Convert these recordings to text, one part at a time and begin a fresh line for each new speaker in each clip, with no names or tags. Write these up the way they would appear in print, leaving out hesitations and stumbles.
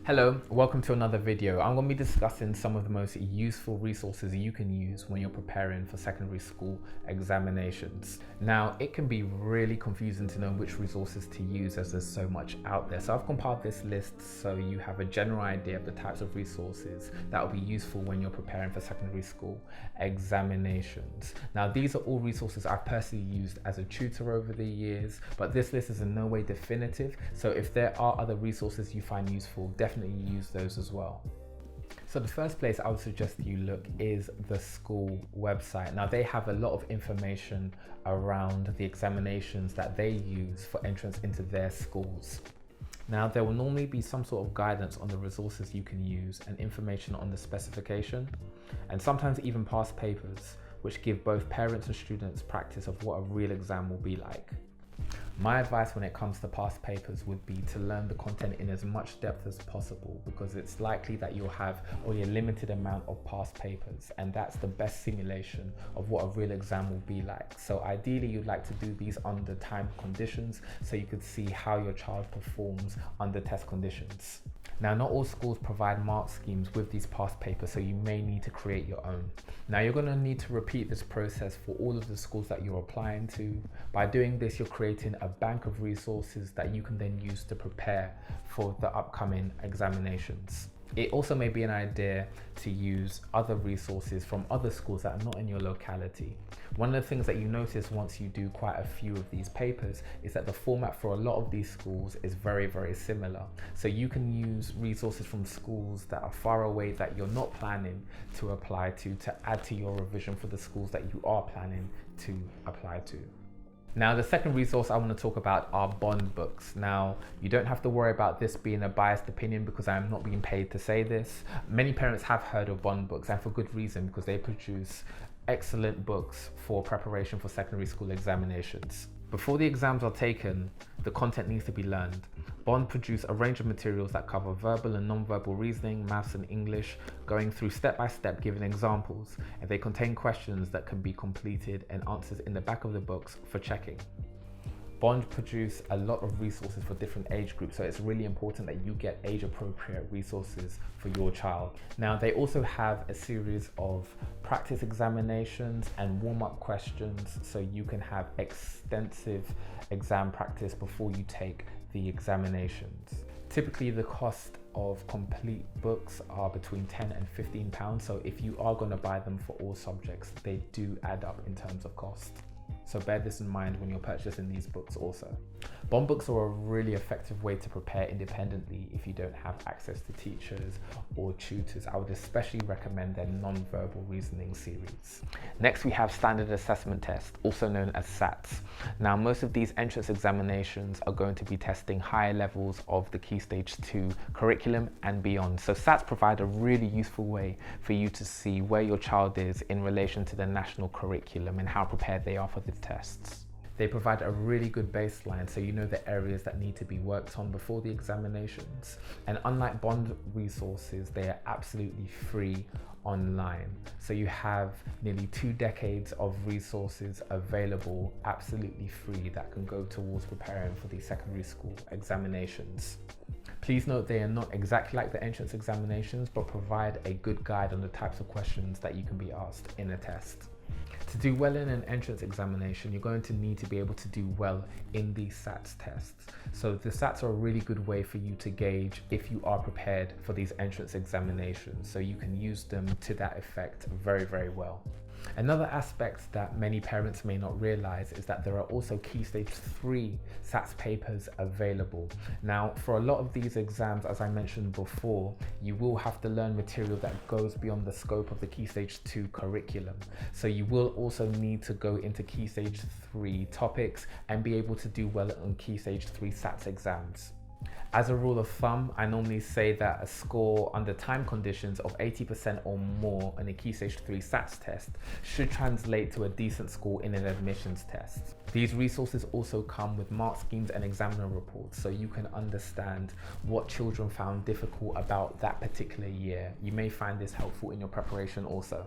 Hello, welcome to another video. I'm going to be discussing some of the most useful resources you can use when you're preparing for secondary school examinations. Now, it can be really confusing to know which resources to use as there's so much out there. So I've compiled this list so you have a general idea of the types of resources that will be useful when you're preparing for secondary school examinations. Now, these are all resources I've personally used as a tutor over the years, but this list is in no way definitive. So if there are other resources you find useful, definitely use those as well. So the first place I would suggest you look is the school website. Now they have a lot of information around the examinations that they use for entrance into their schools. Now there will normally be some sort of guidance on the resources you can use and information on the specification, and sometimes even past papers, which give both parents and students practice of what a real exam will be like. My advice when it comes to past papers would be to learn the content in as much depth as possible, because it's likely that you'll have only a limited amount of past papers, and that's the best simulation of what a real exam will be like. So ideally you'd like to do these under time conditions so you could see how your child performs under test conditions. Now, not all schools provide mark schemes with these past papers, so you may need to create your own. Now, you're going to need to repeat this process for all of the schools that you're applying to. By doing this, you're creating a bank of resources that you can then use to prepare for the upcoming examinations. It also may be an idea to use other resources from other schools that are not in your locality. One of the things that you notice once you do quite a few of these papers is that the format for a lot of these schools is very, very similar. So you can use resources from schools that are far away that you're not planning to apply to add to your revision for the schools that you are planning to apply to. Now, the second resource I want to talk about are bond books. Now, you don't have to worry about this being a biased opinion because I am not being paid to say this. Many parents have heard of bond books, and for good reason, because they produce excellent books for preparation for secondary school examinations. Before the exams are taken, the content needs to be learned. Bond produce a range of materials that cover verbal and non-verbal reasoning, maths and English, going through step-by-step giving examples, and they contain questions that can be completed and answers in the back of the books for checking. Bond produce a lot of resources for different age groups, so it's really important that you get age-appropriate resources for your child. Now, they also have a series of practice examinations and warm-up questions, so you can have extensive exam practice before you take the examinations. Typically, the cost of complete books are between £10 and £15, so if you are going to buy them for all subjects, they do add up in terms of cost. So bear this in mind when you're purchasing these books also. Bond books are a really effective way to prepare independently if you don't have access to teachers or tutors. I would especially recommend their non-verbal reasoning series. Next, we have standard assessment tests, also known as SATs. Now, most of these entrance examinations are going to be testing higher levels of the Key Stage 2 curriculum and beyond. So SATs provide a really useful way for you to see where your child is in relation to the national curriculum and how prepared they are for the tests. They provide a really good baseline, so you know the areas that need to be worked on before the examinations. And unlike bond resources, they are absolutely free online. So you have nearly 2 decades of resources available absolutely free that can go towards preparing for the secondary school examinations. Please note they are not exactly like the entrance examinations, but provide a good guide on the types of questions that you can be asked in a test. To do well in an entrance examination, you're going to need to be able to do well in these SATs tests. So the SATs are a really good way for you to gauge if you are prepared for these entrance examinations. So you can use them to that effect very, very well. Another aspect that many parents may not realize is that there are also Key Stage 3 SATs papers available. Now, for a lot of these exams, as I mentioned before, you will have to learn material that goes beyond the scope of the Key Stage 2 curriculum. So you will also need to go into Key Stage 3 topics and be able to do well on Key Stage 3 SATs exams. As a rule of thumb, I normally say that a score under time conditions of 80% or more on a Key Stage 3 SATs test should translate to a decent score in an admissions test. These resources also come with mark schemes and examiner reports, so you can understand what children found difficult about that particular year. You may find this helpful in your preparation also.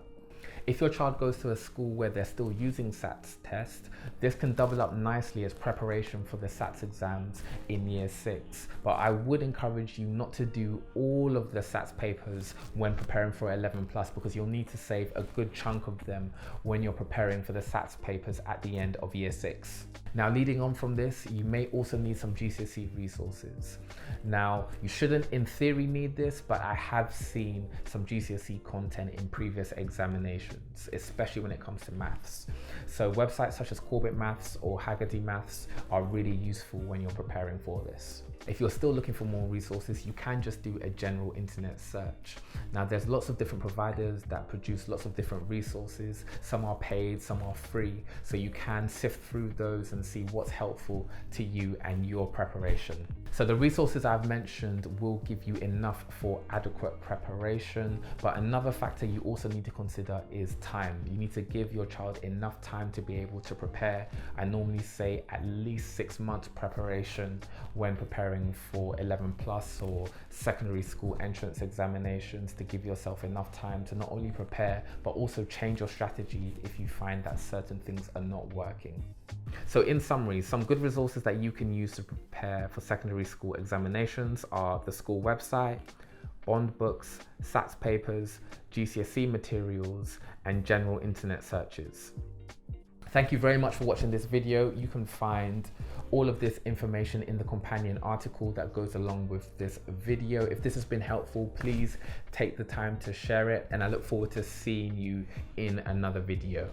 If your child goes to a school where they're still using SATs test, this can double up nicely as preparation for the SATs exams in year 6. But I would encourage you not to do all of the SATs papers when preparing for 11 plus, because you'll need to save a good chunk of them when you're preparing for the SATs papers at the end of year 6. Now, leading on from this, you may also need some GCSE resources. Now, you shouldn't in theory need this, but I have seen some GCSE content in previous examinations, especially when it comes to maths. So websites such as Corbett Maths or Haggerty Maths are really useful when you're preparing for this. If you're still looking for more resources, you can just do a general internet search. Now, there's lots of different providers that produce lots of different resources. Some are paid, some are free. So you can sift through those and see what's helpful to you and your preparation. So the resources I've mentioned will give you enough for adequate preparation, but another factor you also need to consider is time. You need to give your child enough time to be able to prepare. I normally say at least 6 months preparation when preparing for 11 plus or secondary school entrance examinations, to give yourself enough time to not only prepare, but also change your strategy if you find that certain things are not working. So in summary, some good resources that you can use to prepare for secondary school examinations are the school website, bond books, SATs papers, GCSE materials, and general internet searches. Thank you very much for watching this video. You can find all of this information in the companion article that goes along with this video. If this has been helpful, please take the time to share it, and I look forward to seeing you in another video.